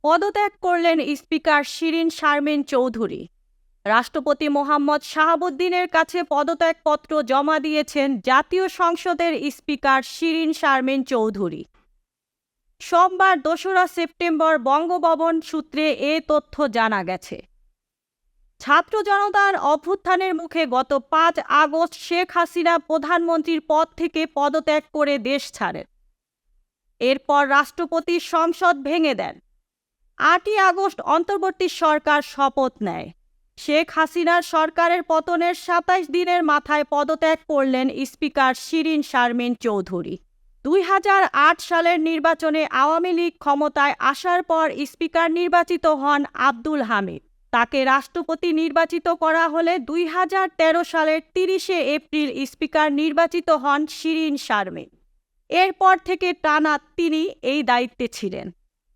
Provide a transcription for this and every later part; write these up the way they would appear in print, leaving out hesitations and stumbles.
পদত্যাগ করলেন স্পিকার শিরীন শারমিন চৌধুরী। রাষ্ট্রপতি মোহাম্মদ শাহাবুদ্দিনের কাছে পদত্যাগপত্র জমা দিয়েছেন জাতীয় সংসদের স্পিকার শিরীন শারমিন চৌধুরী। সোমবার ২রা সেপ্টেম্বর বঙ্গভবন সূত্রে এ তথ্য জানা গেছে। ছাত্র জনতার অভ্যুত্থানের মুখে গত ৫ আগস্ট শেখ হাসিনা প্রধানমন্ত্রীর পদ থেকে পদত্যাগ করে দেশ ছাড়েন। এরপর রাষ্ট্রপতি সংসদ ভেঙে দেন। ৮ই আগস্ট অন্তর্বর্তী সরকার শপথ নেয়। শেখ হাসিনার সরকারের পতনের ২৭ দিনের মাথায় পদত্যাগ করলেন স্পিকার শিরীন শারমিন চৌধুরী। ২০০৮ সালের নির্বাচনে আওয়ামী লীগ ক্ষমতায় আসার পর স্পিকার নির্বাচিত হন আব্দুল হামিদ। তাকে রাষ্ট্রপতি নির্বাচিত করা হলে ২০১৩ সালের ৩০শে এপ্রিল স্পিকার নির্বাচিত হন শিরীন শারমিন। এরপর থেকে টানা তিনি এই দায়িত্বে ছিলেন।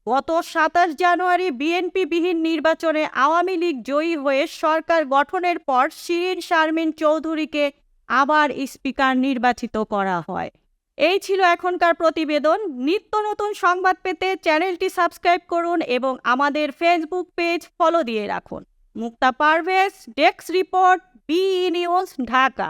গত ২৭ জানুয়ারি বিএনপিবিহীন নির্বাচনে আওয়ামী লীগ জয়ী হয়ে সরকার গঠনের পর শিরীন শারমিন চৌধুরীকে আবার স্পিকার নির্বাচিত করা হয়। এই ছিল এখনকার প্রতিবেদন। নিত্য নতুন সংবাদ পেতে চ্যানেলটি সাবস্ক্রাইব করুন এবং আমাদের ফেসবুক পেজ ফলো দিয়ে রাখুন। Mukta Parvez, desk report, BE news, Dhaka.